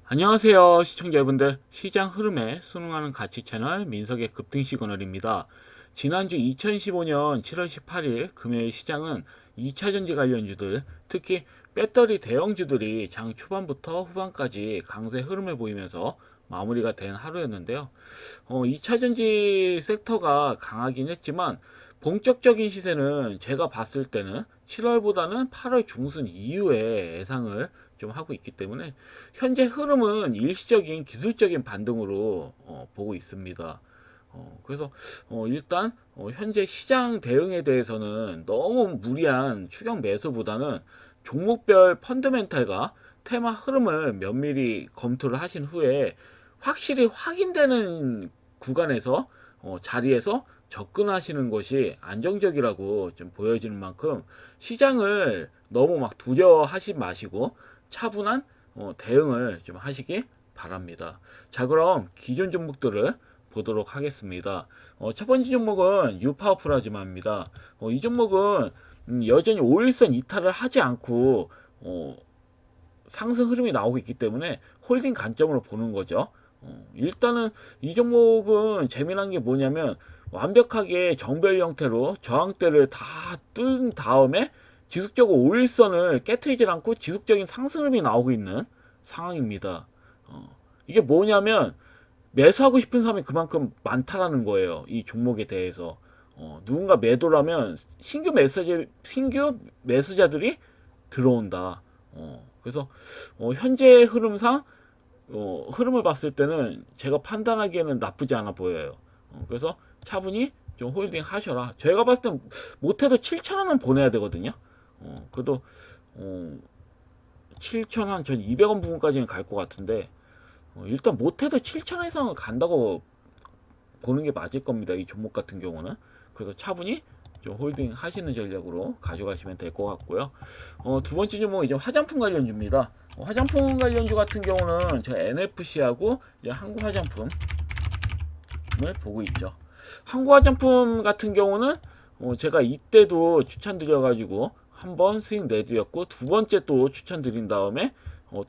안녕하세요 시청자 여러분들, 시장 흐름에 순응하는 가치 채널 민석의 급등 시그널입니다. 지난주 2015년 7월 18일 금요일 시장은 2차전지 관련주들, 특히 배터리 대형주들이 장 초반부터 후반까지 강세 흐름을 보이면서 마무리가 된 하루였는데요. 2차전지 섹터가 강하긴 했지만 본격적인 시세는 제가 봤을 때는 7월보다는 8월 중순 이후에 예상을 좀 하고 있기 때문에 현재 흐름은 일시적인 기술적인 반등으로 보고 있습니다. 그래서 일단 현재 시장 대응에 대해서는 너무 무리한 추격 매수보다는 종목별 펀더멘탈과 테마 흐름을 면밀히 검토를 하신 후에 확실히 확인되는 구간에서 자리에서 접근하시는 것이 안정적이라고 좀 보여지는 만큼 시장을 너무 막 두려워하지 마시고 차분한 대응을 좀 하시기 바랍니다. 자, 그럼 기존 종목들을 보도록 하겠습니다. 첫 번째 종목은 유파워플라즈마입니다. 이 종목은 여전히 5일선 이탈을 하지 않고 상승 흐름이 나오고 있기 때문에 홀딩 관점으로 보는 거죠. 일단은 이 종목은 재미난 게 뭐냐면 완벽하게 정별 형태로 저항대를 다 뜬 다음에 지속적으로 5일선을 깨트리질 않고 지속적인 상승 흐름이 나오고 있는 상황입니다. 이게 뭐냐면 매수하고 싶은 사람이 그만큼 많다라는 거예요. 이 종목에 대해서. 누군가 매도라면 신규 매수자들이 들어온다. 그래서 현재 흐름상 흐름을 봤을 때는 제가 판단하기에는 나쁘지 않아 보여요. 그래서 차분히 좀 홀딩 하셔라. 제가 봤을 땐 못해도 7,000원은 보내야 되거든요. 그래도 7,000원 전 200원 부분까지는 갈 것 같은데 일단 못해도 7,000원 이상은 간다고 보는 게 맞을 겁니다. 이 종목 같은 경우는. 그래서 차분히 좀 홀딩 하시는 전략으로 가져가시면 될 것 같고요. 두 번째 종목은 이제 화장품 관련주입니다. 화장품 관련주 같은 경우는 제가 NFC하고 이제 한국화장품을 보고 있죠. 한국화장품 같은 경우는 제가 이때도 추천드려가지고 한번 수익 내드렸고 두 번째 또 추천드린 다음에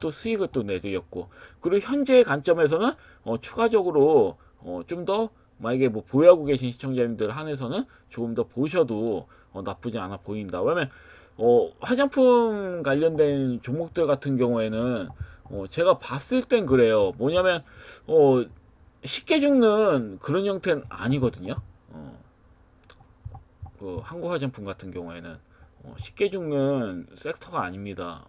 또 수익을 또 내드렸고, 그리고 현재의 관점에서는 추가적으로 좀 더 만약에 뭐 보유하고 계신 시청자님들 한해서는 조금 더 보셔도 나쁘지 않아 보인다. 왜냐면 화장품 관련된 종목들 같은 경우에는 제가 봤을 땐 그래요. 뭐냐면 쉽게 죽는 그런 형태는 아니거든요. 그 한국 화장품 같은 경우에는 쉽게 죽는 섹터가 아닙니다.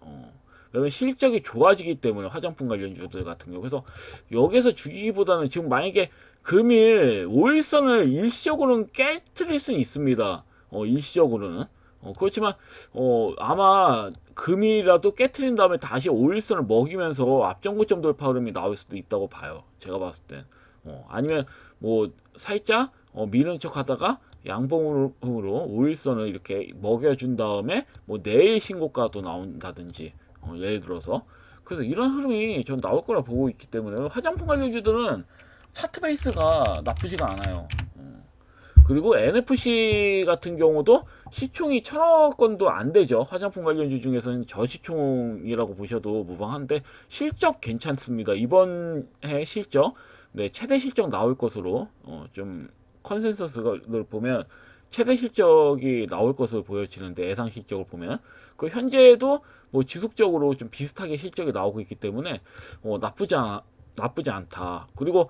왜냐면 실적이 좋아지기 때문에 화장품 관련주들 같은 경우. 그래서 여기서 죽이기보다는 지금 만약에 금일 5일선을 일시적으로는 깨트릴 수는 있습니다. 일시적으로는. 그렇지만 아마 금이라도 깨트린 다음에 다시 5일선을 먹이면서 앞전고점 돌파 흐름이 나올 수도 있다고 봐요. 제가 봤을 땐. 아니면 뭐 살짝 미는 척 하다가 양봉으로 5일선을 이렇게 먹여준 다음에 뭐 내일 신고가가 또 나온다든지 예를 들어서. 그래서 이런 흐름이 전 나올 거라 보고 있기 때문에 화장품 관련주들은 차트 베이스가 나쁘지가 않아요. 그리고 NFC 같은 경우도 시총이 1,000억 건도 안 되죠. 화장품 관련주 중에서는 저시총이라고 보셔도 무방한데 실적 괜찮습니다. 이번 해 실적, 네, 최대 실적 나올 것으로 좀 컨센서스를 보면 최대 실적이 나올 것으로 보여지는데, 예상 실적을 보면 그 현재도 뭐 지속적으로 좀 비슷하게 실적이 나오고 있기 때문에 나쁘지 않다. 그리고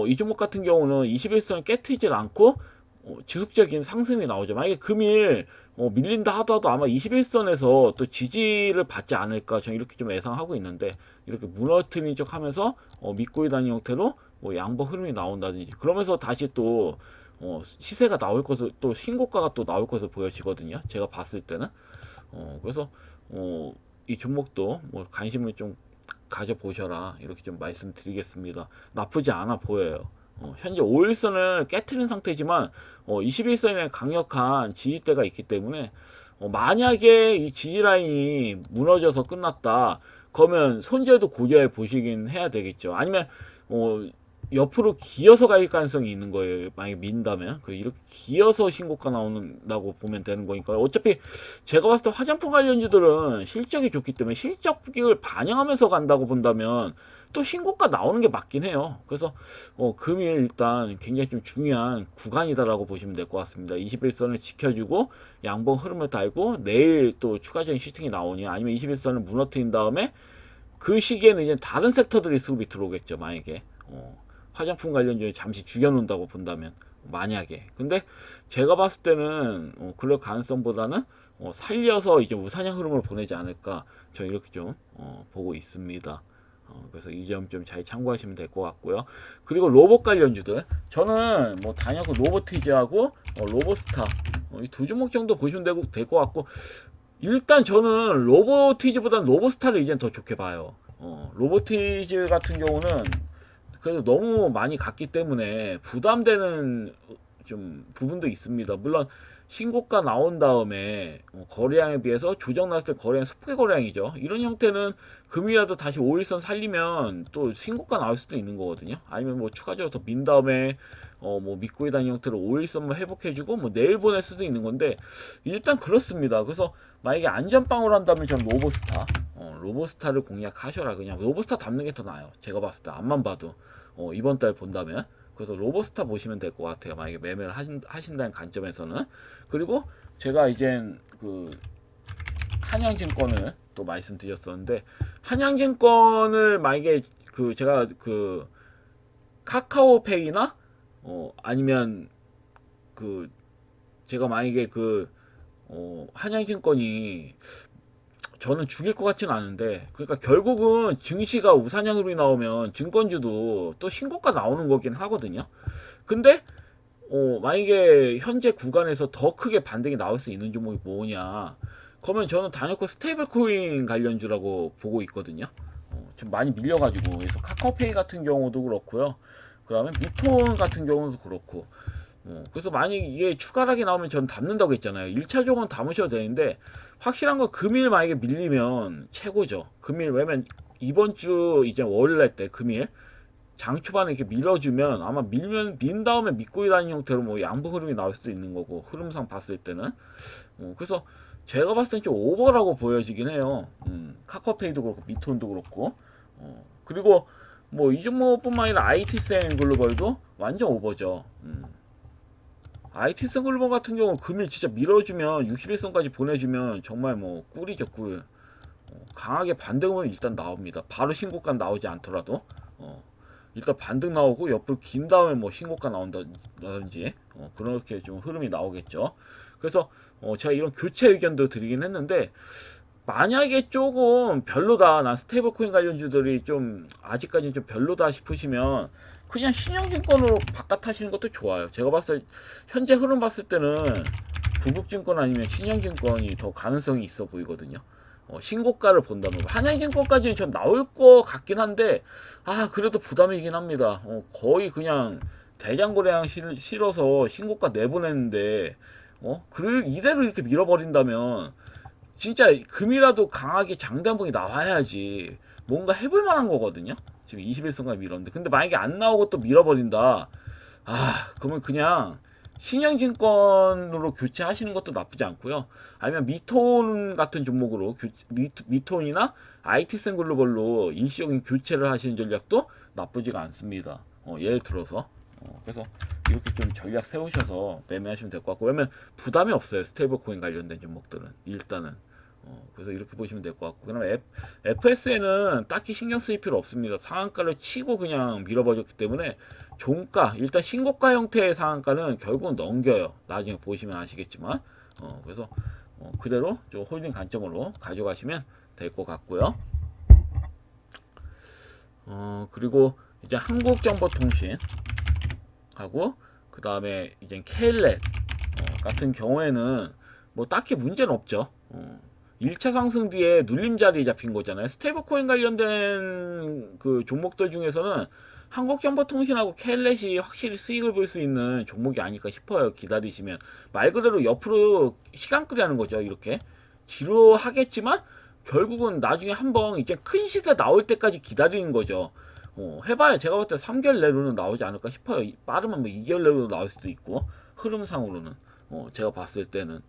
이 종목 같은 경우는 21선을 깨트리질 않고 지속적인 상승이 나오죠. 만약에 금일 밀린다 하더라도 아마 21선에서 또 지지를 받지 않을까, 저는 이렇게 좀 예상하고 있는데, 이렇게 무너뜨린 척 하면서 믿고 있다는 형태로 뭐 양보 흐름이 나온다든지 그러면서 다시 또 시세가 나올 것을, 또 신고가가 또 나올 것을 보여지거든요. 제가 봤을 때는. 그래서 이 종목도 뭐 관심을 좀 가져보셔라, 이렇게 좀 말씀드리겠습니다. 나쁘지 않아 보여요. 현재 5일선을 깨트린 상태지만 21선에 강력한 지지대가 있기 때문에 만약에 이 지지라인이 무너져서 끝났다 그러면 손절도 고려해 보시긴 해야 되겠죠. 아니면 옆으로 기어서 갈 가능성이 있는 거예요. 만약에 민다면 이렇게 기어서 신고가 나온다고 보면 되는 거니까. 어차피 제가 봤을 때 화장품 관련주들은 실적이 좋기 때문에 실적을 반영하면서 간다고 본다면 또 신고가 나오는 게 맞긴 해요. 그래서 금일 일단 굉장히 좀 중요한 구간이다라고 보시면 될 것 같습니다. 21선을 지켜주고 양봉 흐름을 달고 내일 또 추가적인 슈팅이 나오니 아니면 21선을 무너뜨린 다음에 그 시기에는 이제 다른 섹터들이 수급이 들어오겠죠. 만약에 화장품 관련주에 잠시 죽여놓는다고 본다면 만약에. 근데 제가 봤을 때는 그럴 가능성보다는 살려서 이제 우상향 흐름을 보내지 않을까 저 이렇게 좀 보고 있습니다. 그래서 이 점 좀 잘 참고하시면 될 것 같고요. 그리고 로봇 관련주들 저는 뭐 단연코 로보티즈하고 로보스타 이 두 종목 정도 보시면 될 것 같고, 일단 저는 로보티즈보다는 로보스타를 이젠 더 좋게 봐요. 로보티즈 같은 경우는 그래도 너무 많이 갔기 때문에 부담되는 좀 부분도 있습니다. 물론 신고가 나온 다음에 거래량에 비해서 조정 났을 때 거래량 수폭의 거래량이죠. 이런 형태는 금이라도 다시 5일선 살리면 또 신고가 나올 수도 있는 거거든요. 아니면 뭐 추가적으로 더 민 다음에 뭐 믿고 있다는 형태로 5일선만 회복해주고 뭐 내일 보낼 수도 있는 건데, 일단 그렇습니다. 그래서 만약에 안전빵으로 한다면 전 로보스타 로보스타를 공략하셔라. 그냥 로보스타 담는 게 더 나아요. 제가 봤을 때 앞만 봐도 이번 달 본다면. 그래서 로보스타 보시면 될 것 같아요. 만약에 매매를 하신다는 관점에서는. 그리고 제가 이젠 그 한양증권을 또 말씀드렸었는데, 한양증권을 만약에 그 제가 그 카카오페이나 아니면 그 제가 만약에 그 한양증권이 저는 죽일 것 같지는 않은데, 그러니까 결국은 증시가 우상향으로 나오면 증권주도 또 신고가 나오는 거긴 하거든요. 근데 만약에 현재 구간에서 더 크게 반등이 나올 수 있는 종목이 뭐냐, 그러면 저는 단연코 스테이블 코인 관련주라고 보고 있거든요. 좀 많이 밀려가지고. 그래서 카카오페이 같은 경우도 그렇고요. 그러면 미톤 같은 경우도 그렇고. 그래서 만약 이게 추가락이 나오면 저는 담는다고 했잖아요. 1차적으로는 담으셔도 되는데, 확실한 건 금일 만약에 밀리면 최고죠. 금일, 왜냐면 이번 주 이제 월요일 때 금일 장 초반에 이렇게 밀어주면 아마 민 다음에 믿고 일하는 형태로 뭐 양봉 흐름이 나올 수도 있는 거고, 흐름상 봤을 때는. 그래서 제가 봤을 땐 좀 오버라고 보여지긴 해요. 카카오페이도 그렇고 미톤도 그렇고. 그리고 뭐 이 종목뿐만 아니라 IT센 글로벌도 완전 오버죠. IT센 글로벌 같은 경우 금일 진짜 밀어주면 61선까지 보내주면 정말 뭐 꿀이죠, 꿀. 강하게 반등은 일단 나옵니다. 바로 신고가 나오지 않더라도 일단 반등 나오고 옆으로 긴 다음에 뭐 신고가 나온다든지 그렇게 좀 흐름이 나오겠죠. 그래서 제가 이런 교체 의견도 드리긴 했는데, 만약에 조금 별로다, 난 스테이블 코인 관련주들이 좀 아직까지는 좀 별로다 싶으시면 그냥 신영증권으로 바깥하시는 것도 좋아요. 제가 봤을 때 현재 흐름 봤을 때는 부국증권 아니면 신영증권이 더 가능성이 있어 보이거든요. 신고가를 본다면 한양증권까지는 전 나올 것 같긴 한데, 그래도 부담이긴 합니다. 거의 그냥 대장거래량 실어서 신고가 내보냈는데 이대로 이렇게 밀어버린다면 진짜 금이라도 강하게 장단봉이 나와야지 뭔가 해볼 만한 거거든요. 지금 21선까지 밀었는데, 근데 만약에 안 나오고 또 밀어버린다, 그러면 그냥 신영증권으로 교체하시는 것도 나쁘지 않고요. 아니면 미톤 같은 종목으로 미톤이나 IT센 글로벌로 일시적인 교체를 하시는 전략도 나쁘지가 않습니다. 예를 들어서 그래서 이렇게 좀 전략 세우셔서 매매하시면 될 것 같고, 왜냐면 부담이 없어요. 스테이블 코인 관련된 종목들은 일단은. 그래서 이렇게 보시면 될 것 같고, 그다음에 FS에는 딱히 신경 쓸 필요 없습니다. 상한가를 치고 그냥 밀어버렸기 때문에 종가, 일단 신고가 형태의 상한가는 결국은 넘겨요. 나중에 보시면 아시겠지만. 그래서 그대로 좀 홀딩 관점으로 가져가시면 될 것 같고요. 그리고 이제 한국정보통신 하고 그 다음에 이제 K넷 같은 경우에는 뭐 딱히 문제는 없죠. 1차 상승 뒤에 눌림 자리에 잡힌 거잖아요. 스테이블 코인 관련된 그 종목들 중에서는 한국정보통신하고 K넷이 확실히 수익을 볼 수 있는 종목이 아닐까 싶어요. 기다리시면 말 그대로 옆으로 시간끌이 하는 거죠. 이렇게 지루하겠지만 결국은 나중에 한번 이제 큰 시세 나올 때까지 기다리는 거죠. 해봐야 제가 봤을 때 3개월 내로는 나오지 않을까 싶어요. 빠르면 뭐 2개월 내로도 나올 수도 있고, 흐름상으로는 제가 봤을 때는.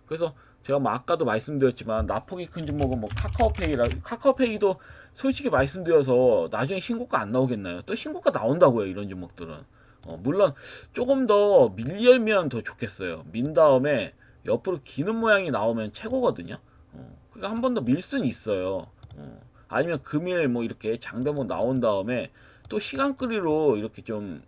그래서 제가 뭐 아까도 말씀드렸지만 나폭이 큰 종목은 뭐 카카오페이도 솔직히 말씀드려서 나중에 신고가 안 나오겠나요? 또 신고가 나온다고요, 이런 종목들은. 물론 조금 더 밀리면 더 좋겠어요. 민 다음에 옆으로 기는 모양이 나오면 최고거든요. 그러니까 한 번 더 밀 수는 있어요. 아니면 금일 뭐 이렇게 장대목 나온 다음에 또 시간 끌이로 이렇게 좀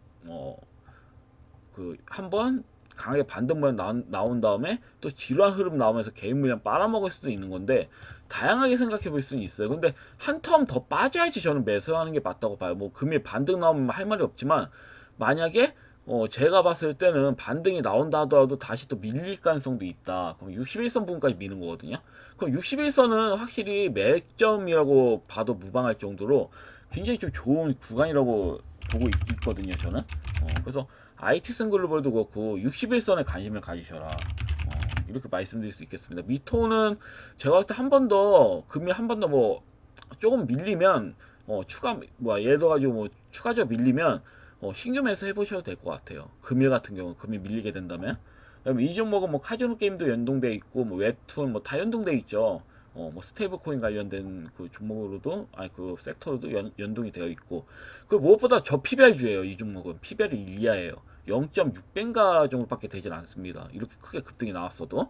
그 한번 강하게 반등 모양 나온 다음에 또 지루한 흐름 나오면서 개인 물량 빨아먹을 수도 있는 건데, 다양하게 생각해 볼 수는 있어요. 근데 한 텀 더 빠져야지 저는 매수하는 게 맞다고 봐요. 뭐 금일 반등 나오면 할 말이 없지만, 만약에 제가 봤을 때는 반등이 나온다 하더라도 다시 또 밀릴 가능성도 있다. 그럼 61선 부분까지 미는 거거든요. 그럼 61선은 확실히 매점이라고 봐도 무방할 정도로 굉장히 좀 좋은 구간이라고 보고 있거든요, 저는. 그래서 IT슨 글로벌도 그렇고 61선에 관심을 가지셔라. 이렇게 말씀드릴 수 있겠습니다. 미토는 제가 봤을 때 한 번 더 금리 한 번 더 뭐 조금 밀리면 추가 뭐 예를 들어가지고 뭐 추가적 밀리면 신규 매수 해보셔도 될 것 같아요. 금일 같은 경우 금일 밀리게 된다면. 그다음에 이 종목은 뭐 카지노 게임도 연동돼 있고 뭐 웹툰 뭐 다 연동돼 있죠. 뭐 스테이블 코인 관련된 그 종목으로도 아니 그 섹터로도 연동이 되어 있고, 그 무엇보다 저 피별주예요. 이 종목은 피별이 1 이하예요. 0.6배인가 정도밖에 되질 않습니다. 이렇게 크게 급등이 나왔어도.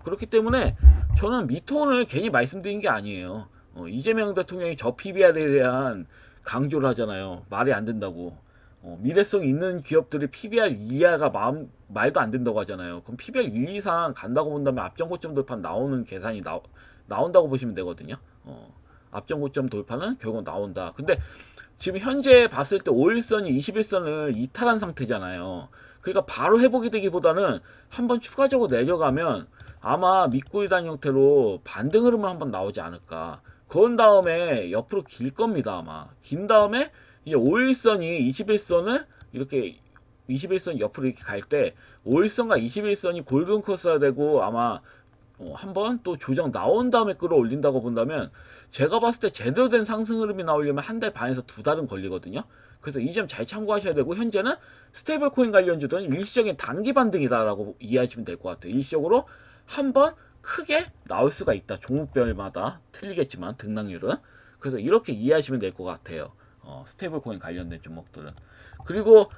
그렇기 때문에 저는 미톤을 괜히 말씀드린 게 아니에요. 이재명 대통령이 저 PBR에 대한 강조를 하잖아요. 말이 안 된다고. 미래성 있는 기업들이 PBR 이하가 말도 안 된다고 하잖아요. 그럼 PBR 1 이상 간다고 본다면 앞전 고점 돌파 나오는 계산이 나온다고 보시면 되거든요. 앞전 고점 돌파는 결국 나온다. 근데 지금 현재 봤을 때 5일선이 21선을 이탈한 상태잖아요. 그러니까 바로 회복이 되기보다는 한번 추가적으로 내려가면 아마 밑골단 형태로 반등 흐름을 한번 나오지 않을까. 그런 다음에 옆으로 길 겁니다. 아마 긴 다음에 이제 5일선이 21선을 이렇게 21선 옆으로 이렇게 갈 때 5일선과 21선이 골든 크로스가 되고 아마 한번 또 조정 나온 다음에 끌어올린다고 본다면, 제가 봤을 때 제대로 된 상승 흐름이 나오려면 한 달 반에서 두 달은 걸리거든요. 그래서 이 점 잘 참고하셔야 되고, 현재는 스테이블 코인 관련주들은 일시적인 단기 반등이다라고 이해하시면 될 것 같아요. 일시적으로 한번 크게 나올 수가 있다. 종목별마다 틀리겠지만 등락률은. 그래서 이렇게 이해하시면 될 것 같아요. 스테이블 코인 관련된 종목들은. 그리고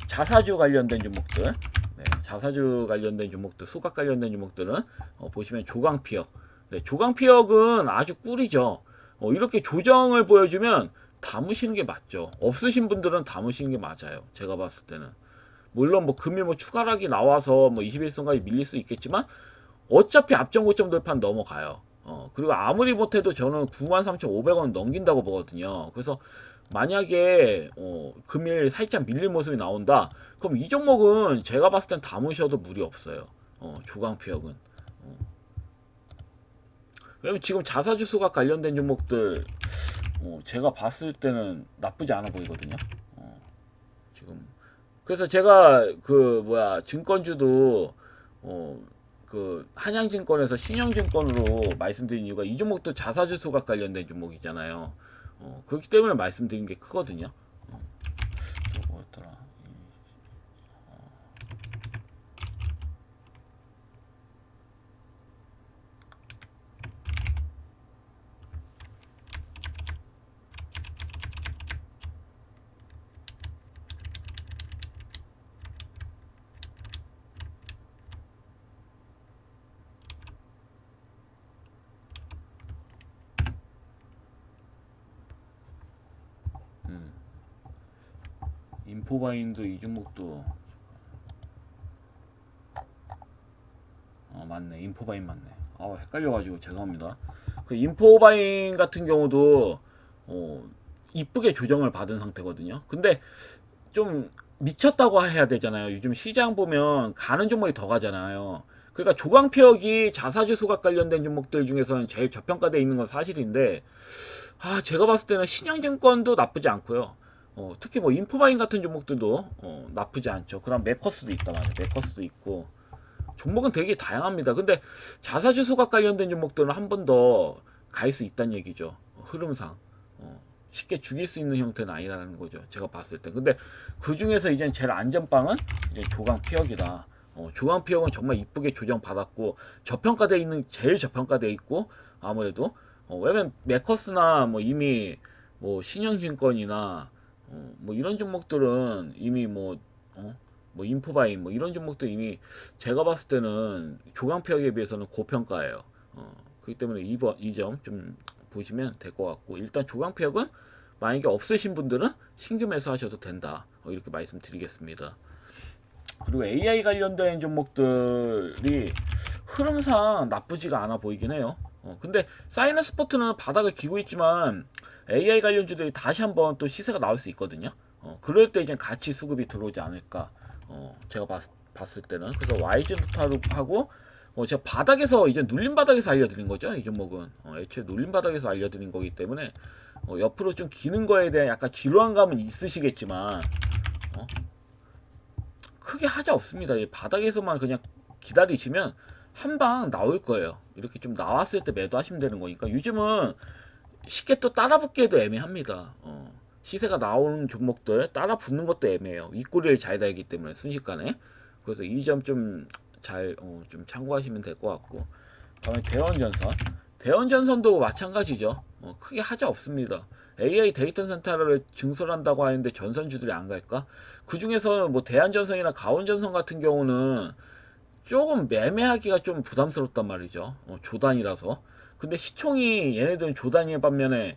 자사주 관련된 종목들, 네, 자사주 관련된 종목들, 소각 관련된 종목들은 보시면 조광피역. 네, 조광피역은 아주 꿀이죠. 이렇게 조정을 보여주면 담으시는 게 맞죠. 없으신 분들은 담으시는 게 맞아요. 제가 봤을 때는. 물론 뭐 금일 뭐 추가락이 나와서 뭐 21선까지 밀릴 수 있겠지만 어차피 앞전 고점 돌파는 넘어가요. 그리고 아무리 못해도 저는 93,500원 넘긴다고 보거든요. 그래서 만약에 금일 살짝 밀린 모습이 나온다, 그럼 이 종목은 제가 봤을 땐 담으셔도 무리 없어요. 조광피역은. 왜냐면 지금 자사주 수가 관련된 종목들 제가 봤을 때는 나쁘지 않아 보이거든요. 지금 그래서 제가 그 증권주도 그 한양증권에서 신영증권으로 말씀드린 이유가 이 종목도 자사주 수가 관련된 종목이잖아요. 그렇기 때문에 말씀드린 게 크거든요. 또 뭐였더라? 인포바인도 이 종목도 맞네. 인포바인 맞네. 헷갈려가지고 죄송합니다. 그 인포바인 같은 경우도 이쁘게 조정을 받은 상태거든요. 근데 좀 미쳤다고 해야 되잖아요. 요즘 시장 보면 가는 종목이 더 가잖아요. 그러니까 조광피역이 자사주 소각 관련된 종목들 중에서는 제일 저평가되어 있는 건 사실인데, 제가 봤을 때는 신영증권도 나쁘지 않고요. 특히 뭐 인포바인 같은 종목들도 나쁘지 않죠. 그럼 메커스도 있단 말이에요. 메커스도 있고 종목은 되게 다양합니다. 근데 자사주 소각 관련된 종목들은 한 번 더 갈 수 있다는 얘기죠. 흐름상 쉽게 죽일 수 있는 형태는 아니라는 거죠. 제가 봤을 때. 근데 그 중에서 이제 제일 안전빵은 이제 조광피역이다. 조광피형은 정말 이쁘게 조정받았고 저평가돼 있는 제일 저평가돼 있고 아무래도 왜냐면 메커스나 뭐 이미 뭐 신영증권이나 뭐 이런 종목들은 이미 뭐 인포바인 뭐 이런 종목들 이미 제가 봤을 때는 조광피형에 비해서는 고평가예요. 그렇기 때문에 이 점 좀 보시면 될 것 같고 일단 조광피형은 만약에 없으신 분들은 신규 매수하셔도 된다. 이렇게 말씀드리겠습니다. 그리고 AI 관련된 종목들이 흐름상 나쁘지가 않아 보이긴 해요. 근데 사이언스포트는 바닥을 기고 있지만 AI 관련주들이 다시 한번 또 시세가 나올 수 있거든요. 그럴 때 이제 같이 수급이 들어오지 않을까. 제가 봤을 때는 그래서 YG하고 제가 바닥에서 이제 눌린 바닥에서 알려드린 거죠. 이 종목은 애초에 눌린 바닥에서 알려드린 거기 때문에 옆으로 좀 기는 거에 대한 약간 지루한 감은 있으시겠지만 크게 하자 없습니다. 이 바닥에서만 그냥 기다리시면 한 방 나올 거예요. 이렇게 좀 나왔을 때 매도하시면 되는 거니까 요즘은 쉽게 또 따라 붙기에도 애매합니다. 시세가 나오는 종목들 따라 붙는 것도 애매해요. 윗꼬리를 잘 달기 때문에 순식간에. 그래서 이 점 좀 잘 좀 참고하시면 될 것 같고. 다음에 대원전선. 대원전선도 마찬가지죠. 크게 하자 없습니다. AI 데이터 센터를 증설한다고 하는데 전선주들이 안 갈까? 그 중에서 뭐 대한전선이나 가온전선 같은 경우는 조금 매매하기가 좀 부담스럽단 말이죠. 조단이라서. 근데 시총이 얘네들은 조단의 반면에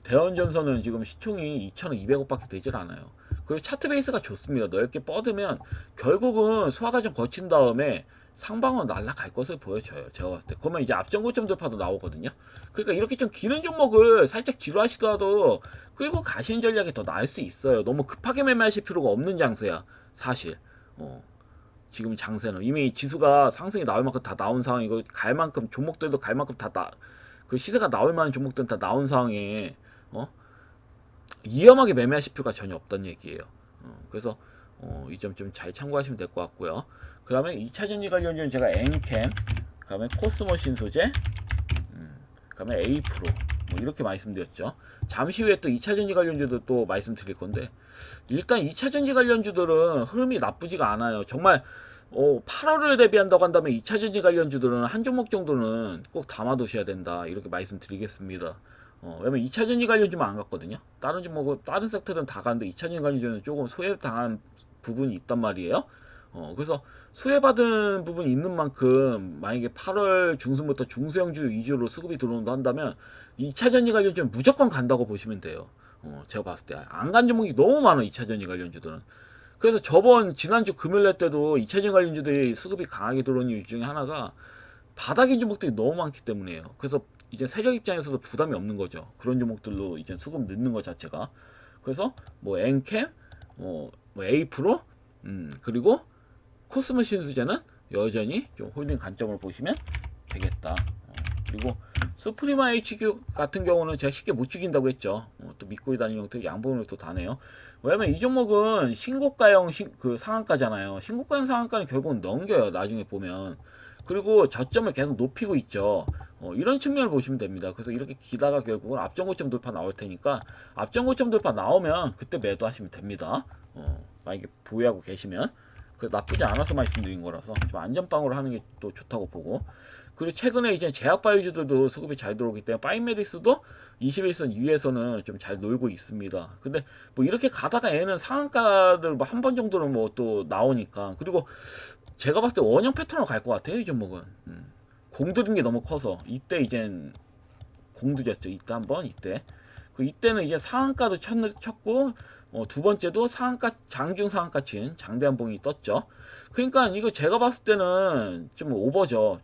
대원전선은 지금 시총이 2,200억밖에 되질 않아요. 그리고 차트 베이스가 좋습니다. 넓게 뻗으면 결국은 소화과정 거친 다음에 상방으로 날아갈 것을 보여줘요. 제가 봤을 때. 그러면 이제 앞전 고점 돌파도 나오거든요. 그러니까 이렇게 좀 기는 종목을 살짝 지루하시더라도 끌고 가시는 전략이 더 나을 수 있어요. 너무 급하게 매매하실 필요가 없는 장세야. 사실. 지금 장세는 이미 지수가 상승이 나올 만큼 다 나온 상황이고 갈 만큼 종목들도 갈 만큼 그 시세가 나올 만한 종목들은 다 나온 상황에 위험하게 매매하실 필요가 전혀 없다는 얘기예요. 그래서 이 점 좀 잘 참고하시면 될 것 같고요. 그 다음에 2차전지 관련주는 제가 엔캠, 그 다음에 코스모신 소재, 그 다음에 A프로 뭐 이렇게 말씀드렸죠. 잠시 후에 또 2차전지 관련주도 또 말씀드릴 건데 일단 2차전지 관련주들은 흐름이 나쁘지가 않아요. 정말 8월을 대비한다고 한다면 2차전지 관련주들은 한 종목 정도는 꼭 담아두셔야 된다. 이렇게 말씀드리겠습니다. 왜냐면 2차전지 관련주만 안 갔거든요. 다른 종목, 다른 섹터는 다 가는데 2차전지 관련주는 조금 소외당한 부분이 있단 말이에요. 그래서 수혜받은 부분이 있는 만큼 만약에 8월 중순부터 중소형주 위주로 수급이 들어온다 한다면 2차전지 관련주는 무조건 간다고 보시면 돼요. 제가 봤을 때 안 간 종목이 너무 많아 2차전지 관련주들은. 그래서 지난주 금요일 때도 2차전지 관련주들이 수급이 강하게 들어오는 이유 중에 하나가 바닥인 종목들이 너무 많기 때문이에요. 그래서 이제 세력 입장에서도 부담이 없는 거죠. 그런 종목들로 이제 수급 넣는 것 자체가. 그래서 뭐 엔캠, 뭐 A프로, 그리고 코스모 신수제는 여전히 좀 홀딩 관점을 보시면 되겠다. 그리고 수프리마 HQ 같은 경우는 제가 쉽게 못 죽인다고 했죠. 또 믿고 다니는 형태 양봉으로 또 다네요. 왜냐면 이 종목은 신고가형 그 상한가잖아요. 신고가형 상한가는 결국은 넘겨요. 나중에 보면. 그리고 저점을 계속 높이고 있죠. 이런 측면을 보시면 됩니다. 그래서 이렇게 기다가 결국은 앞전 고점 돌파 나올 테니까 앞전 고점 돌파 나오면 그때 매도하시면 됩니다. 만약에 보유하고 계시면. 그 나쁘지 않아서 말씀드린 거라서 좀 안전빵으로 하는 게 또 좋다고 보고. 그리고 최근에 이제 제약바이오주들도 수급이 잘 들어오기 때문에 파이메리스도 21선 위에서는 좀 잘 놀고 있습니다. 근데 뭐 이렇게 가다가 얘는 상한가를 뭐 한 번 정도는 뭐 또 나오니까. 그리고 제가 봤을 때 원형 패턴으로 갈 것 같아요. 이 종목은 공들인 게 너무 커서 이때 이젠 공들였죠. 이때 한번 이때 이때는 이제 상한가도 쳤고 두 번째도 상한가 장중 상한가 친 장대한봉이 떴죠. 그러니까 이거 제가 봤을 때는 좀 오버죠.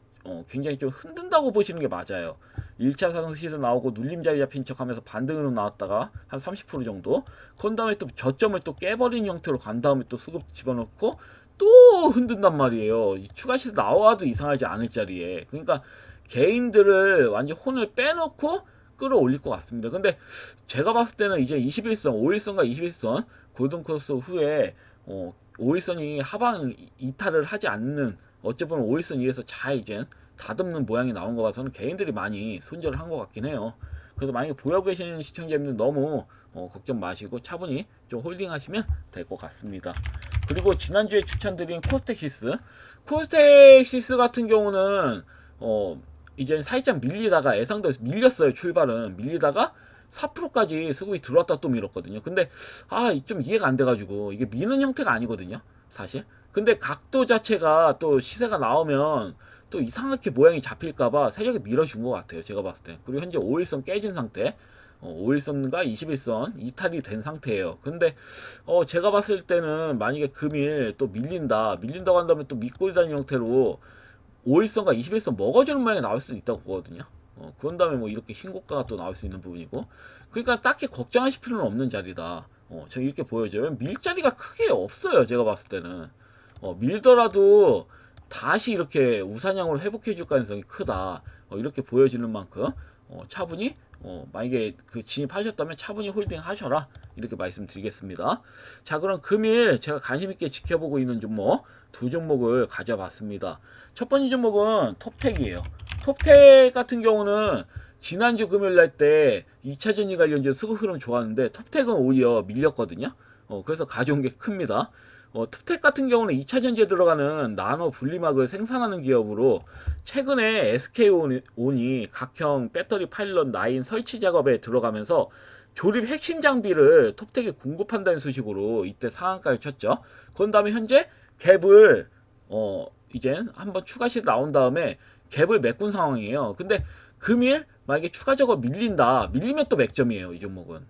굉장히 좀 흔든다고 보시는 게 맞아요. 1차 상승시도 나오고 눌림 자리 잡힌 척하면서 반등으로 나왔다가 한 30% 정도. 그런 다음에 또 저점을 또 깨버린 형태로 간 다음에 또 수급 집어넣고 또 흔든단 말이에요. 추가 시세 나와도 이상하지 않을 자리에. 그러니까 개인들을 완전 혼을 빼놓고 끌어올릴 것 같습니다. 근데 제가 봤을 때는 이제 21선, 5일선과 21선 골든크로스 후에 5일선이 하방 이탈을 하지 않는 어쩌면 5일선 위에서 잘 이제 다듬는 모양이 나온 거 봐서는 개인들이 많이 손절을 한 것 같긴 해요. 그래서 만약에 보고 계시는 시청자분들 너무 걱정 마시고 차분히 좀 홀딩하시면 될 것 같습니다. 그리고 지난주에 추천드린 코스텍시스 같은 경우는 이제 살짝 밀리다가 예상대로 밀렸어요. 출발은 밀리다가 4%까지 수급이 들어왔다 또 밀었거든요. 근데 좀 이해가 안 돼가지고 이게 미는 형태가 아니거든요, 사실. 근데 각도 자체가 또 시세가 나오면 또 이상하게 모양이 잡힐까봐 세력이 밀어준 것 같아요, 제가 봤을 때. 그리고 현재 5일선 깨진 상태, 5일선과 21선 이탈이 된 상태예요. 근데 제가 봤을 때는 만약에 금일 또 밀린다고 한다면 또 밑꼬리 달린 형태로 5일선과 21선 먹어주는 모양이 나올 수도 있다고 보거든요. 그런 다음에 뭐 이렇게 흰고가가 또 나올 수 있는 부분이고, 그러니까 딱히 걱정하실 필요는 없는 자리다. 저 이렇게 보여져요. 밀 자리가 크게 없어요, 제가 봤을 때는. 밀더라도 다시 이렇게 우상향으로 회복해 줄 가능성이 크다. 이렇게 보여지는 만큼 차분히 만약에 그 진입하셨다면 차분히 홀딩 하셔라, 이렇게 말씀드리겠습니다. 자, 그럼 금일 제가 관심 있게 지켜보고 있는 종목 두 종목을 가져봤습니다. 첫 번째 종목은 톱텍이에요. 톱텍 같은 경우는 지난주 금요일 날 때 2차전지 관련주 수급 흐름 좋았는데 톱텍은 오히려 밀렸거든요. 그래서 가져온 게 큽니다. 톱텍 같은 경우는 2차전지에 들어가는 나노 분리막을 생산하는 기업으로 최근에 SK온이 각형 배터리 파일럿 9 설치 작업에 들어가면서 조립 핵심 장비를 톱텍에 공급한다는 소식으로 이때 상한가를 쳤죠. 그런 다음에 현재 갭을 이제 한번 추가 시세 나온 다음에 갭을 메꾼 상황이에요. 근데 금일 만약에 추가적으로 밀리면 또 맥점이에요, 이 종목은.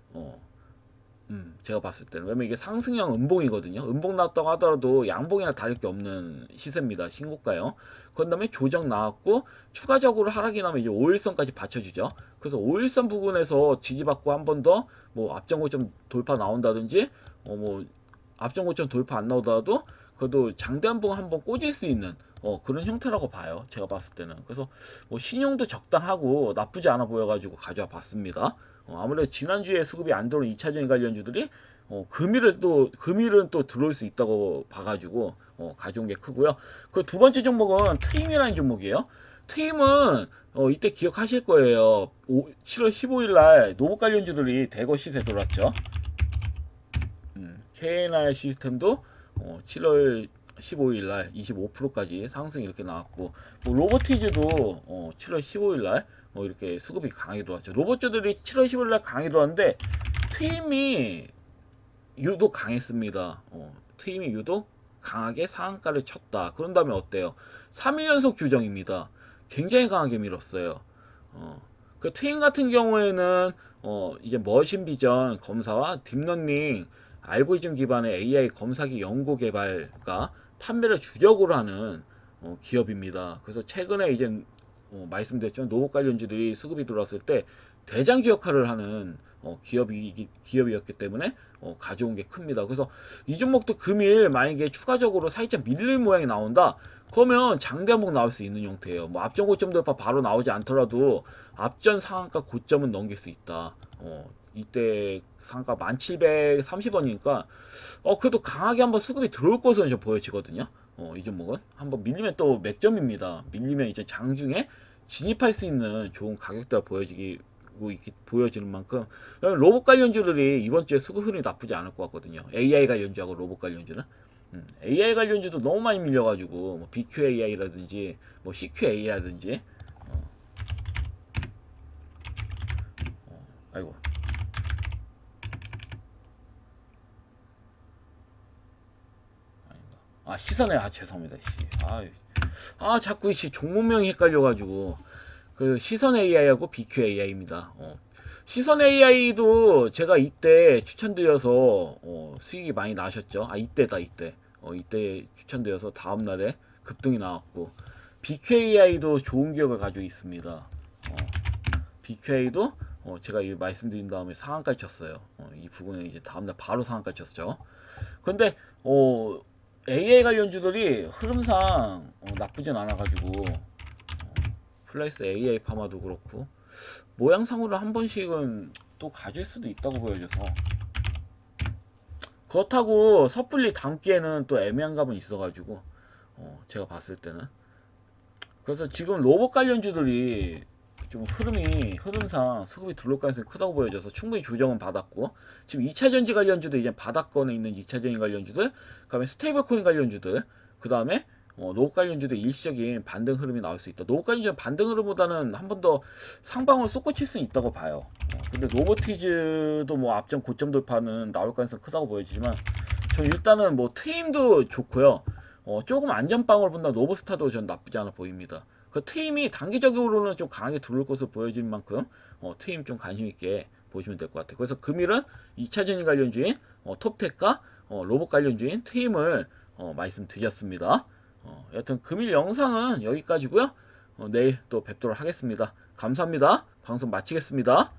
제가 봤을 때는. 왜냐면 이게 상승형 음봉이거든요. 음봉 나왔다고 하더라도 양봉이나 다를 게 없는 시세입니다. 신고가요. 그런 다음에 조정 나왔고 추가적으로 하락이 나면 이제 5일선까지 받쳐주죠. 그래서 5일선 부분에서 지지받고 한 번 더 뭐 앞전 고점 돌파 나온다든지 뭐 앞전 고점 돌파 안 나오더라도 그래도 장대 한봉 한번 꽂을 수 있는 그런 형태라고 봐요, 제가 봤을 때는. 그래서 뭐 신용도 적당하고 나쁘지 않아 보여가지고 가져와 봤습니다. 아무래도 지난주에 수급이 안 들어온 2차전지 관련주들이 금일은 또 들어올 수 있다고 봐가지고 가져온 게 크고요. 그 두 번째 종목은 트임이라는 종목이에요. 트임은 이때 기억하실 거예요. 7월 15일 날 노브 관련주들이 대거 시세 돌았죠. KNR 시스템도 7월 15일 날 25%까지 상승이 이렇게 나왔고, 뭐 로보티즈도 7월 15일 날 이렇게 수급이 강하게 들어왔죠. 로봇주들이 7월 15일 날 강하게 들어왔는데 트임이 유독 강했습니다. 트임이 유독 강하게 상한가를 쳤다. 그런 다음에 어때요? 3일 연속 규정입니다. 굉장히 강하게 밀었어요. 그 트임 같은 경우에는 이제 머신 비전 검사와 딥러닝 알고리즘 기반의 AI 검사기 연구 개발과 판매를 주력으로 하는 기업입니다. 그래서 최근에 이제 말씀드렸지만 노봇 관련주들이 수급이 들어왔을 때 대장주 역할을 하는 기업이었기 때문에 가져온 게 큽니다. 그래서 이 종목도 금일 만약에 추가적으로 살짝 밀릴 모양이 나온다, 그러면 장대 한봉 나올 수 있는 형태예요. 뭐 앞전 고점 돌파 바로 나오지 않더라도 앞전 상한가 고점은 넘길 수 있다. 이때 상가 1730원이니까 그래도 강하게 한번 수급이 들어올 것으로 좀 보여지거든요. 이 종목은 한번 밀리면 또 맥점입니다. 밀리면 이제 장중에 진입할 수 있는 좋은 가격대가 보여지는 만큼, 로봇 관련주들이 이번 주에 수급 흐름이 나쁘지 않을 것 같거든요. AI 관련주하고 로봇 관련주는. AI 관련주도 너무 많이 밀려가지고 뭐 BQAI라든지 뭐 CQA라든지 아이고. 시선에 죄송합니다. 자꾸 종목명이 헷갈려가지고 그 시선 AI하고 BQ AI입니다. 시선 AI도 제가 이때 추천드려서 수익이 많이 나셨죠. 이때 추천드려서 다음날에 급등이 나왔고, BQ AI도 좋은 기억을 가지고 있습니다. BQA도 제가 말씀드린 다음에 상한가를 쳤어요. 이 부분에 이제 다음날 바로 상한가를 쳤죠. 근데 AI 관련주들이 흐름상 나쁘진 않아가지고 플레이스 AI 파마도 그렇고 모양상으로 한 번씩은 또 가질 수도 있다고 보여져서, 그렇다고 섣불리 담기에는 또 애매한 감은 있어가지고 제가 봤을 때는. 그래서 지금 로봇 관련주들이 좀 흐름상 수급이 들어올 가능성이 크다고 보여져서 충분히 조정은 받았고, 지금 2차 전지 관련주들, 이제 바닥권에 있는 2차 전지 관련주들, 그다음에 스테이블 코인 관련주들, 그다음에 노후 관련주들 일시적인 반등 흐름이 나올 수 있다. 노후 관련주는 반등 흐름보다는 한 번 더 상방으로 쏟고칠 수 있다고 봐요. 근데 노버티즈도 뭐 앞전 고점 돌파는 나올 가능성이 크다고 보여지지만, 전 일단은 뭐 트임도 좋고요. 조금 안전빵으로 본다 노브스타도 전 나쁘지 않아 보입니다. 그 트임이 단기적으로는 좀 강하게 들어올 것으로 보여지는 만큼 트임 좀 관심 있게 보시면 될 것 같아요. 그래서 금일은 2차전지 관련주인 톱텍과 로봇 관련주인 트임을 말씀드렸습니다. 여튼 금일 영상은 여기까지고요. 내일 또 뵙도록 하겠습니다. 감사합니다. 방송 마치겠습니다.